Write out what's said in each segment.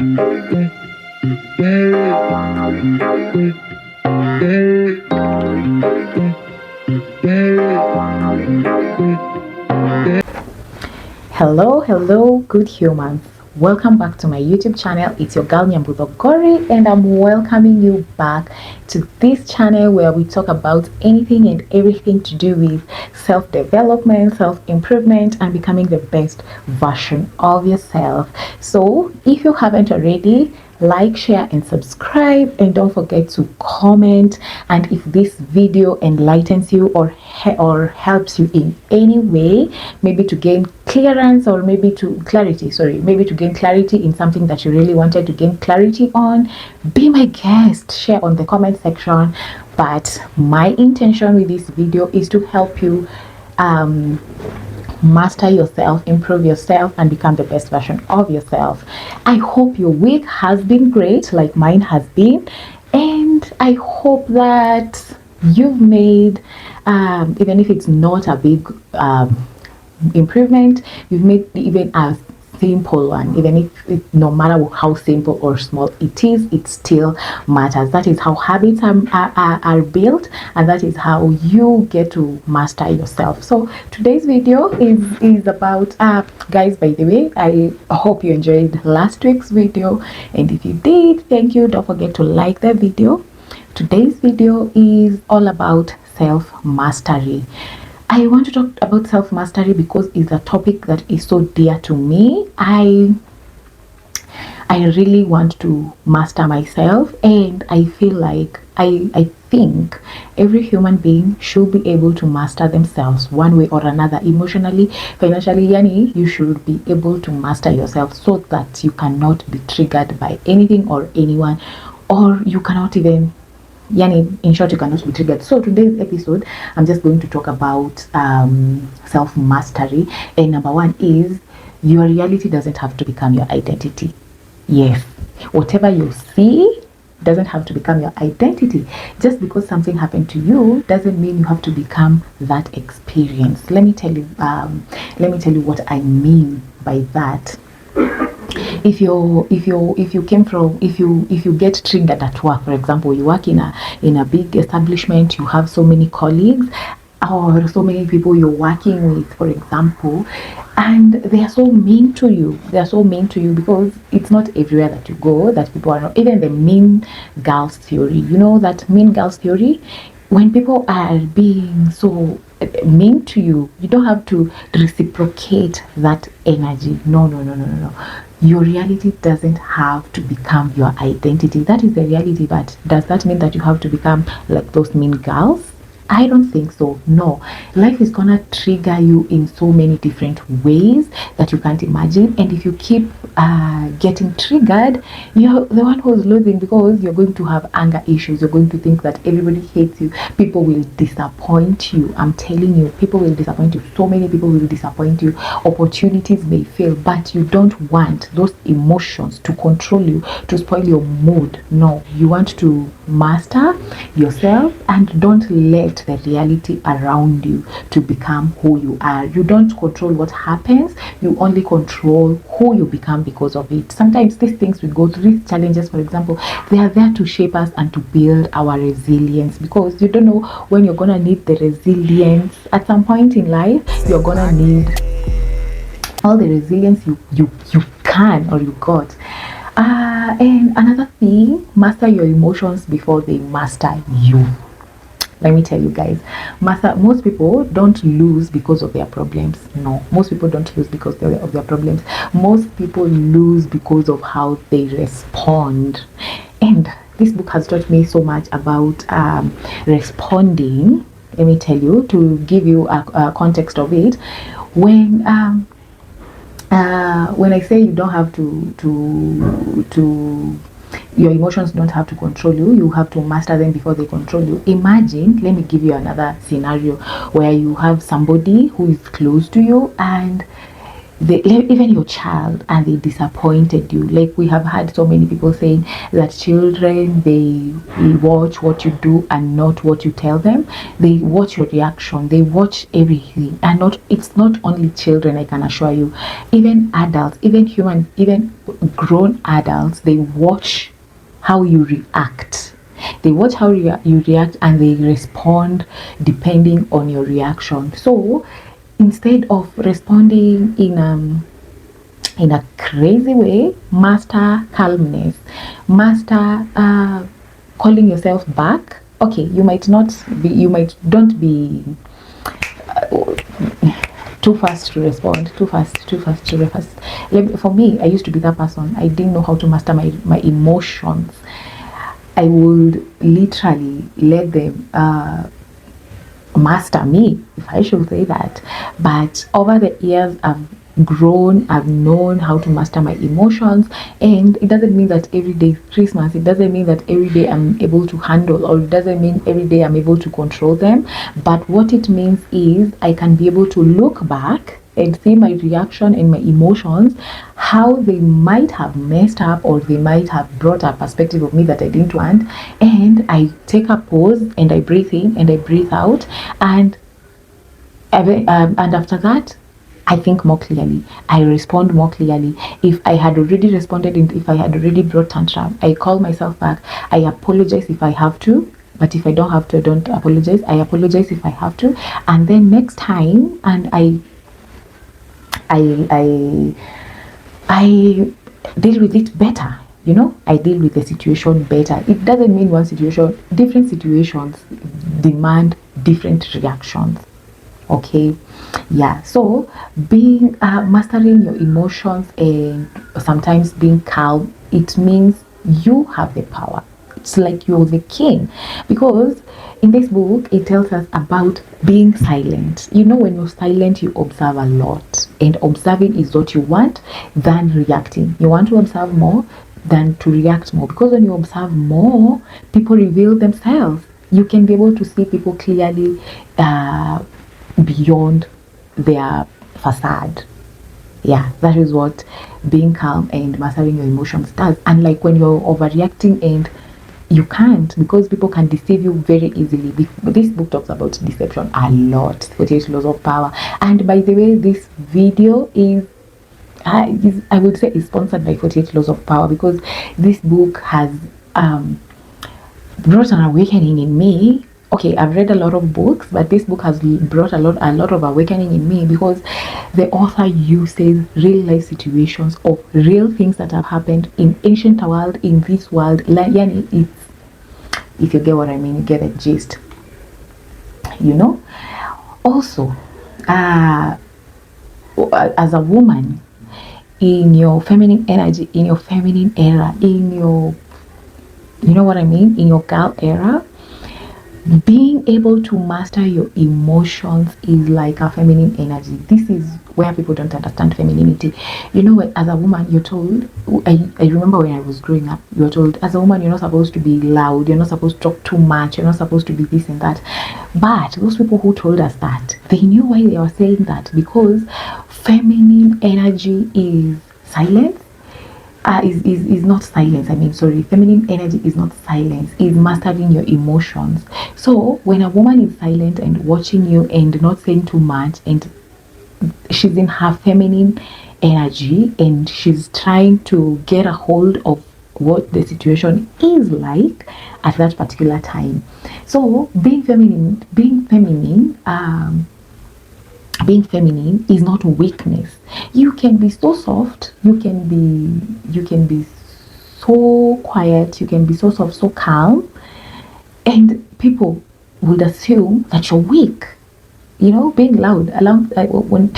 Hello, good humans. Welcome back to my YouTube channel. It's your girl Nyambudogori, and I'm welcoming you back to this channel where we talk about anything and everything to do with self-development, self-improvement, and becoming the best version of yourself. So if you haven't already, like, share, and subscribe, and don't forget to comment. And if this video enlightens you or helps you in any way, maybe to gain clearance or maybe to gain clarity in something that you really wanted to gain clarity on, be my guest, share on the comment section. But my intention with this video is to help you master yourself, improve yourself, and become the best version of yourself. I hope your week has been great, like mine has been, and I hope that you've made, even if it's not a big improvement, you've made even a simple one. Even if no matter how simple or small it is, it still matters. That is how habits are built, and that is how you get to master yourself. So today's video is about guys, by the way, I hope you enjoyed last week's video, and if you did, thank you. Don't forget to like the video. Today's video is all about self-mastery. I want to talk about self-mastery because it's a topic that is so dear to me. I really want to master myself, and I feel like I think every human being should be able to master themselves one way or another, emotionally, financially. Yani, you should be able to master yourself so that you cannot be triggered by anything or anyone, or you cannot even, in short, you cannot be triggered. So today's episode, I'm just going to talk about self-mastery. And number one is, your reality doesn't have to become your identity. Yes, whatever you see doesn't have to become your identity. Just because something happened to you doesn't mean you have to become that experience. Let me tell you what I mean by that. If you get triggered at work, for example, you work in a big establishment, you have so many colleagues or so many people you're working with, for example, and they are so mean to you. Because it's not everywhere that you go that people are not. Even the mean girls theory, you know that mean girls theory, when people are being so mean to you, you don't have to reciprocate that energy. No. Your reality doesn't have to become your identity. That is the reality, but does that mean that you have to become like those mean girls? I don't think so. No, life is gonna trigger you in so many different ways that you can't imagine, and if you keep getting triggered, you're the one who's losing, because you're going to have anger issues. You're going to think that everybody hates you. People will disappoint you. I'm telling you, people will disappoint you. So many people will disappoint you. Opportunities may fail, but you don't want those emotions to control you, to spoil your mood. No, you want to master yourself, and don't let the reality around you to become who you are. You don't control what happens, you only control who you become because of it. Sometimes these things we go through, these challenges, for example, they are there to shape us and to build our resilience, because you don't know when you're gonna need the resilience. At some point in life, you're gonna need all the resilience you can or you got. And another thing, master your emotions before they master you. Let me tell you guys, most people don't lose because of their problems. No, most people don't lose because of their problems. Most people lose because of how they respond. And this book has taught me so much about responding. Let me tell you, to give you a context of it. When I say you don't have to your emotions don't have to control you, you have to master them before they control you. Imagine, let me give you another scenario where you have somebody who is close to you, and even your child, and they disappointed you. Like, we have had so many people saying that children, they watch what you do and not what you tell them. They watch your reaction, they watch everything. And not it's not only children, I can assure you, even adults, even grown adults, they watch how you react. They watch how you react, and they respond depending on your reaction. So instead of responding in a crazy way, master calmness, master calling yourself back. Okay, you might don't be too fast to respond, too fast to reverse. For me, I used to be that person. I didn't know how to master my emotions. I would literally let them master me, if I should say that. But over the years, I've grown, I've known how to master my emotions. And it doesn't mean that every day is Christmas. It doesn't mean that every day I'm able to handle, or it doesn't mean every day I'm able to control them. But what it means is I can be able to look back and see my reaction and my emotions, how they might have messed up, or they might have brought a perspective of me that I didn't want. And I take a pause, and I breathe in and I breathe out, and after that, I think more clearly. I respond more clearly. If I had already responded, and if I had already brought tantrum, I call myself back. I apologize if I have to. But if I don't have to, I don't apologize. I apologize if I have to. And then next time, and I deal with it better. I deal with the situation better. It doesn't mean different situations demand different reactions. Okay, yeah. So being mastering your emotions and sometimes being calm, it means you have the power. It's like you're the king, because in this book it tells us about being silent. When you're silent, you observe a lot, and observing is what you want than reacting. You want to observe more than to react more, because when you observe more, people reveal themselves. You can be able to see people clearly beyond their facade. Yeah, that is what being calm and mastering your emotions does. And like when you're overreacting, and you can't, because people can deceive you very easily. This book talks about deception a lot, 48 laws of power. And by the way, this video is I would say is sponsored by 48 laws of power, because this book has brought an awakening in me. Okay, I've read a lot of books, but this book has brought a lot of awakening in me, because the author uses real life situations of real things that have happened in ancient world, in this world. Yani, if you get what I mean, you get the gist. Also, as a woman, in your feminine energy, in your feminine era, in your, in your girl era, being able to master your emotions is like a feminine energy. This is where people don't understand femininity. As a woman, you're told, I remember when I was growing up, you're told, as a woman, you're not supposed to be loud, you're not supposed to talk too much, you're not supposed to be this and that. But those people who told us that, they knew why they were saying that, because feminine energy is silence. Is not silence. Feminine energy is not silence, is mastering your emotions. So when a woman is silent and watching you and not saying too much, and she's in her feminine energy, and she's trying to get a hold of what the situation is like at that particular time. So being feminine is not weakness. You can be so soft, you can be so quiet, you can be so soft, so calm, and people would assume that you're weak. Being loud, when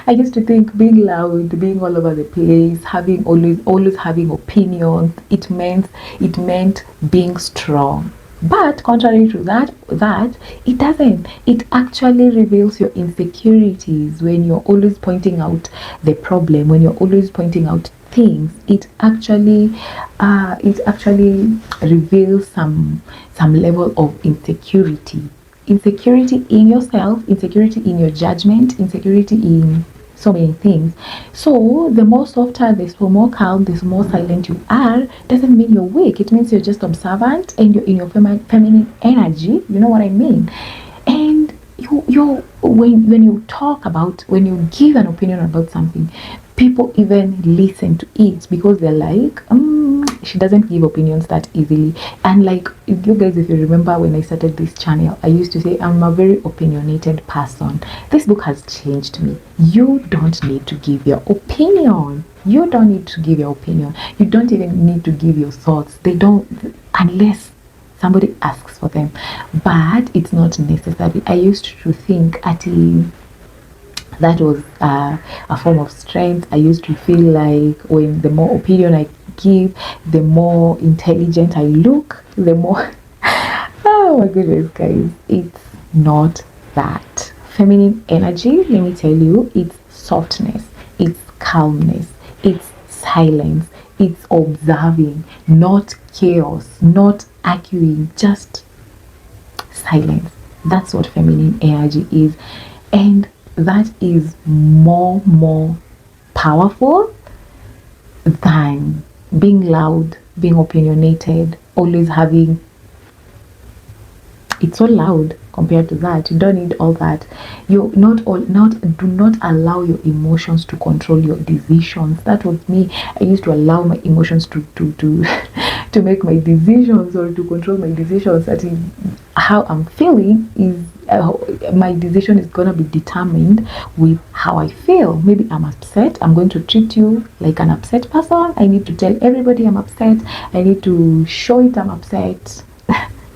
I used to think being loud, being all over the place, having always having opinions, it meant being strong. But contrary to that it doesn't. It actually reveals your insecurities. When you're always pointing out the problem, when you're always pointing out things, it actually reveals some level of insecurity in yourself, insecurity in your judgment, insecurity in so many things. So the more softer, the more calm, the more silent you are, doesn't mean you're weak. It means you're just observant and you're in your feminine energy. You know what I mean? And you when you talk about, when you give an opinion about something, people even listen to it because they're like, she doesn't give opinions that easily. And like, you guys, if you remember when I started this channel, I used to say I'm a very opinionated person. This book has changed me. You don't need to give your opinion. You don't need to give your opinion. You don't even need to give your thoughts. They don't, unless somebody asks for them. But it's not necessary. I used to think that was a form of strength. I used to feel like when the more opinion I give, the more intelligent I look, the more oh my goodness, guys, it's not that. Feminine energy, let me tell you, it's softness, it's calmness, it's silence, it's observing, not chaos, not arguing, just silence. That's what feminine energy is. And that is more powerful than being loud, being opinionated, always having, it's so loud compared to that. You don't need all that. You do not allow your emotions to control your decisions. That was me. I used to allow my emotions to to make my decisions, or to control my decisions. That is how I'm feeling. Is my decision is gonna be determined with how I feel. Maybe I'm upset, I'm going to treat you like an upset person. I need to tell everybody I'm upset. I need to show it I'm upset.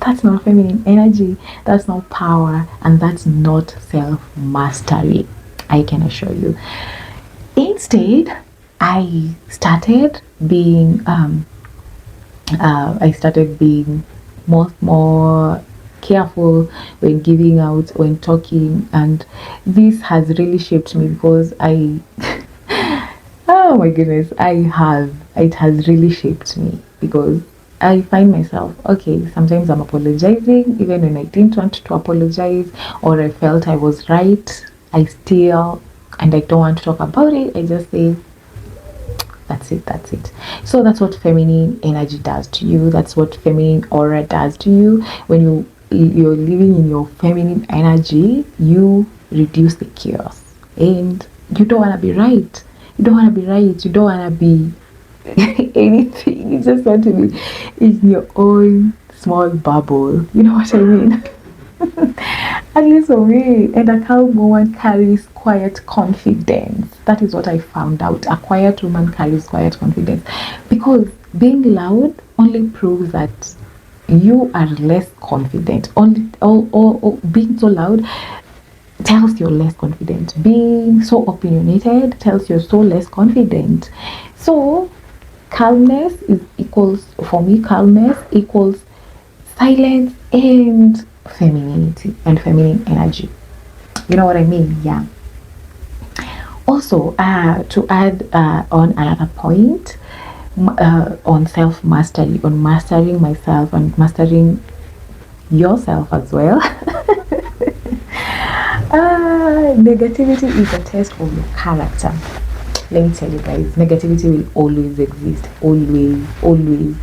That's not feminine energy. That's not power, and that's not self-mastery, I can assure you. Instead, I started being more careful when giving out, when talking, and this has really shaped me because I oh my goodness, it has really shaped me because I find myself, okay, sometimes I'm apologizing even when I didn't want to apologize, or I felt I was right. I still, and I don't want to talk about it. I just say, that's it. So that's what feminine energy does to you. That's what feminine aura does to you. When you're living in your feminine energy, you reduce the chaos, and you don't want to be right. You don't want to be right. You don't want to be anything. You just want to be in your own small bubble. You know what I mean? At least for me, and a calm woman carries quiet confidence. That is what I found out. A quiet woman carries quiet confidence, because being loud only proves that you are less confident. Only or being so loud tells you're less confident. Being so opinionated tells you're so less confident. So calmness is equals, for me, calmness equals silence and femininity and feminine energy. You know what I mean? Yeah. Also, to add on another point, on self-mastery, on mastering myself and mastering yourself as well. Negativity is a test of your character. Let me tell you guys, negativity will always exist. Always.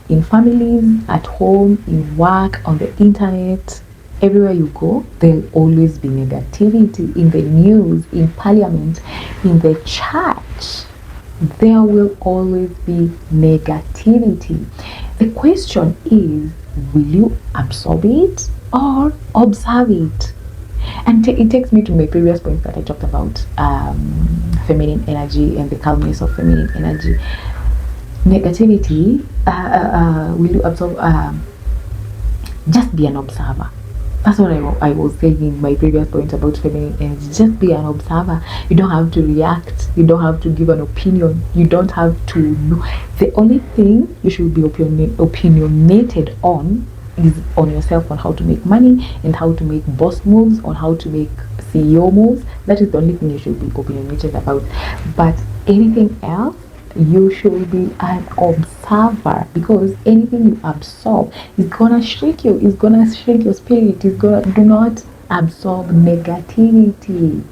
In families, at home, in work, on the internet, everywhere you go, there'll always be negativity. In the news, in parliament, in the church, there will always be negativity. The question is, will you absorb it or observe it? And it takes me to my previous point that I talked about, feminine energy and the calmness of feminine energy. Negativity, will you absorb? Just be an observer. That's what I was saying in my previous point about feminine energy. Just be an observer. You don't have to react. You don't have to give an opinion. You don't have to know. The only thing you should be opinionated on is on yourself, on how to make money and how to make boss moves, on how to make CEO moves. That is the only thing you should be opinionated about. But anything else, you should be an observer, because anything you absorb is gonna shrink you, is gonna shrink your spirit, is gonna, do not absorb negativity.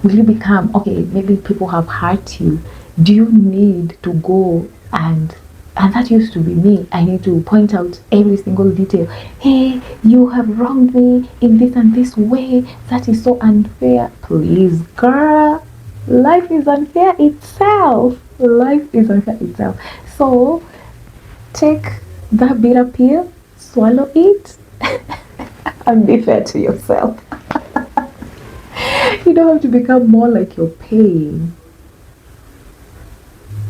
Will you become, okay, maybe people have hurt you. Do you need to go and that used to be me. I need to point out every single detail. Hey, you have wronged me in this and this way. That is so unfair. Please, girl. Life is unfair itself. Life is unfair itself. So take that bitter pill, swallow it, and be fair to yourself. You don't have to become more like your pain.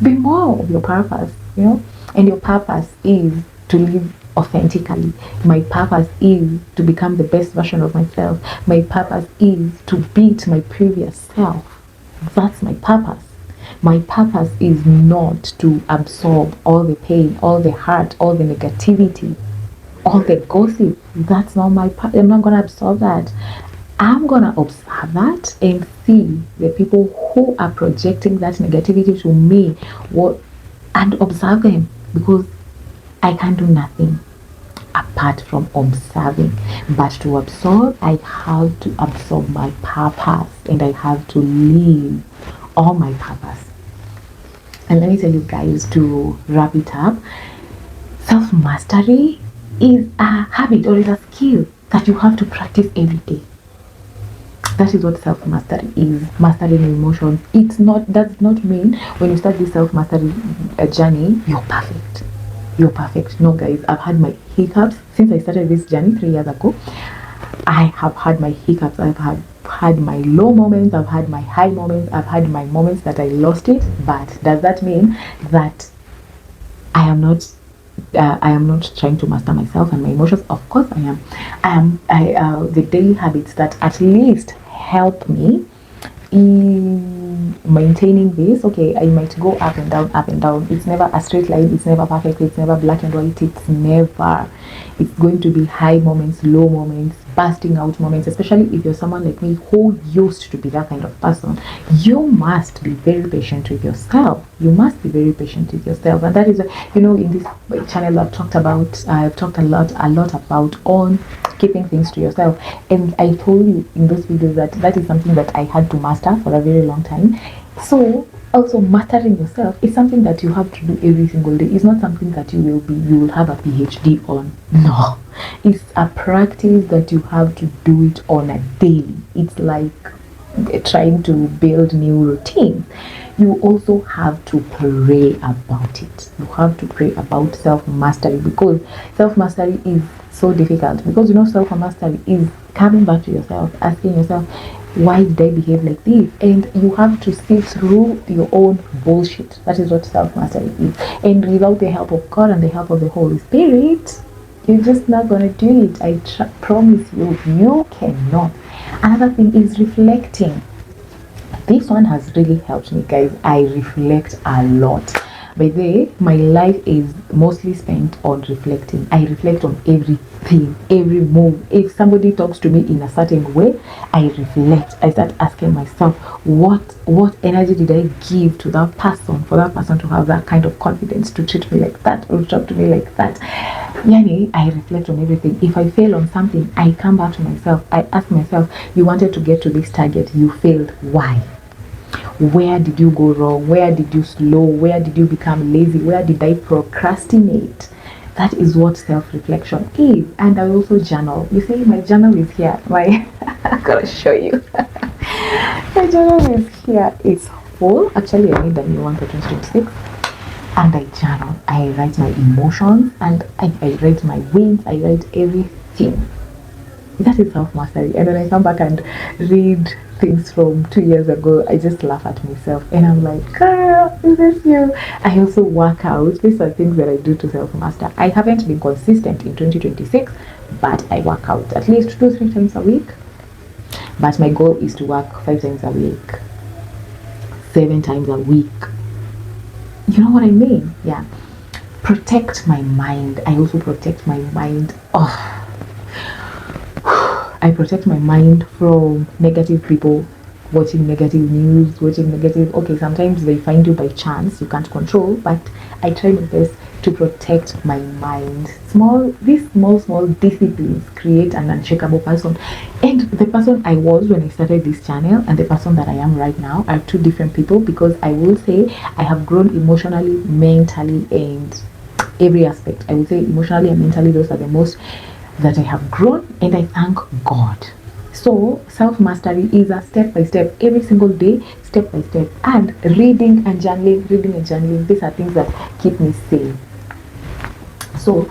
Be more of your purpose, you know? And your purpose is to live authentically. My purpose is to become the best version of myself. My purpose is to beat my previous self. That's my purpose. My purpose is not to absorb all the pain, all the hurt, all the negativity, all the gossip. That's not my part. I'm not going to absorb that. I'm going to observe that and see the people who are projecting that negativity to me, and observe them, because I can do nothing apart from observing. But to absorb, I have to absorb my purpose, and I have to live all my purpose. And let me tell you guys, to wrap it up, self-mastery is a habit or is a skill that you have to practice every day. That is what self-mastery is. Mastering emotions. Does not mean when you start this self-mastery journey, you're perfect. You're perfect. No, guys, I've had my hiccups since I started this journey 3 years ago. I have had my hiccups. I've had my low moments. I've had my high moments. I've had my moments that I lost it. But does that mean that I am not trying to master myself and my emotions? Of course I am. The daily habits that at least help me in maintaining this. Okay, I might go up and down, up and down. It's never a straight line. It's never perfect. It's never black and white. It's going to be high moments, low moments, bursting out moments, especially if you're someone like me who used to be that kind of person. You must be very patient with yourself. You must be very patient with yourself. And that is, in this channel I've talked a lot about on keeping things to yourself. And I told you in those videos that is something that I had to master for a very long time. So also, mastering yourself is something that you have to do every single day. It's not something that you will have a PhD on. No, it's a practice that you have to do it on a daily. It's like trying to build new routines. You also have to pray about it. You have to pray about self-mastery, because self-mastery is so difficult. Because self-mastery is coming back to yourself, asking yourself, why did I behave like this? And you have to see through your own bullshit. That is what self-mastery is. And without the help of God and the help of the Holy Spirit, you're just not going to do it. I promise you, you cannot. Another thing is reflecting. This one has really helped me, guys. I reflect a lot. By the way, my life is mostly spent on reflecting. I reflect on everything, every move. If somebody talks to me in a certain way, I reflect. I start asking myself, what energy did I give to that person for that person to have that kind of confidence to treat me like that or talk to me like that? Yani, I reflect on everything. If I fail on something, I come back to myself. I ask myself, you wanted to get to this target, you failed. Why? Where did you go wrong? Where did you slow? Where did you become lazy? Where did I procrastinate? That is what self-reflection is. And I also journal. You see, my journal is here. I gotta show you. My journal is here. It's full. Actually, I need a new one for 2026. And I journal. I write my emotions, and I write my wins. I write everything. That is self-mastery. And when I come back and read things from 2 years ago, I just laugh at myself and I'm like, girl, is this you? I also work out. These are things that I do to self-master. I haven't been consistent in 2026, but I work out at least 2-3 times a week. But my goal is to work 5 times a week, 7 times a week. You know what I mean? Yeah. Protect my mind. I also protect my mind. I protect my mind from negative people, watching negative news, watching negative. Okay, sometimes they find you by chance, you can't control, but I try my best to protect my mind. These small disciplines create an unshakable person. And the person I was when I started this channel and the person that I am right now are two different people, because I will say I have grown emotionally, mentally, and every aspect. I would say emotionally and mentally, those are the most that I have grown, and I thank God. So self mastery is a step by step, every single day, step by step, and reading and journaling. These are things that keep me sane. So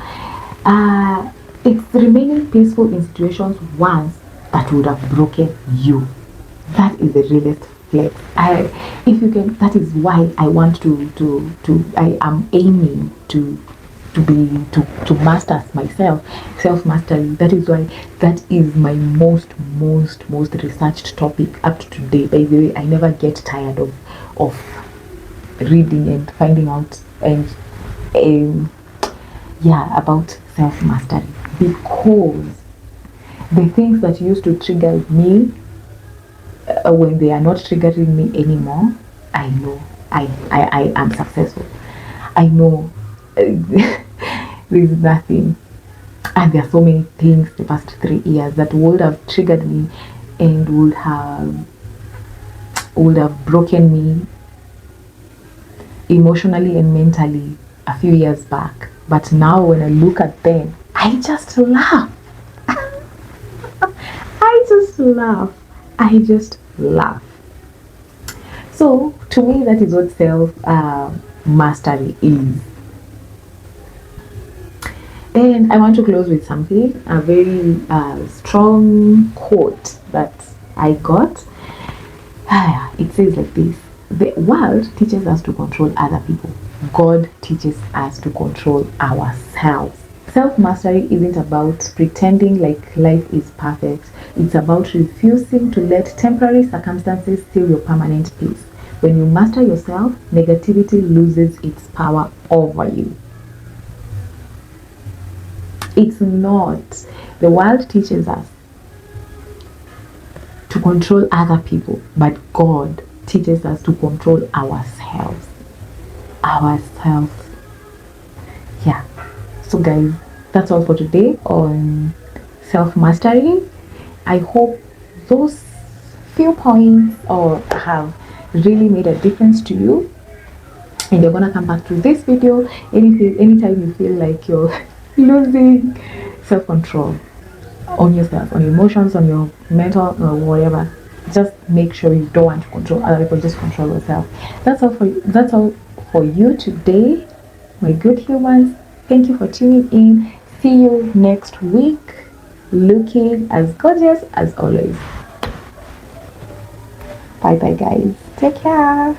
it's remaining peaceful in situations once that would have broken you. That is the realest flex. If you can, that is why I want I am aiming to master myself, self mastery. That is why that is my most researched topic up to today. By the way, I never get tired of reading and finding out and um, yeah, about self mastery, because the things that used to trigger me, when they are not triggering me anymore, I know I am successful. I know there's nothing. And there are so many things the past 3 years that would have triggered me and would have broken me emotionally and mentally a few years back. But now when I look at them, I just laugh. I just laugh. I just laugh. So to me, that is what self mastery is. And I want to close with something, a very strong quote that I got. It says like this: the world teaches us to control other people, God teaches us to control ourselves. Self mastery isn't about pretending like life is perfect, it's about refusing to let temporary circumstances steal your permanent peace. When you master yourself, negativity loses its power over you. It's not. The world teaches us to control other people, but God teaches us to control ourselves. Ourselves. Yeah. So, guys, that's all for today on self mastery. I hope those few points or have really made a difference to you, and you're gonna come back to this video anytime you feel like you're losing self-control on yourself, on your emotions, on your mental or whatever. Just make sure you don't want to control other people, just control yourself. That's all for you today, my good humans. Thank you for tuning in. See you next week, looking as gorgeous as always. Bye bye, guys. Take care.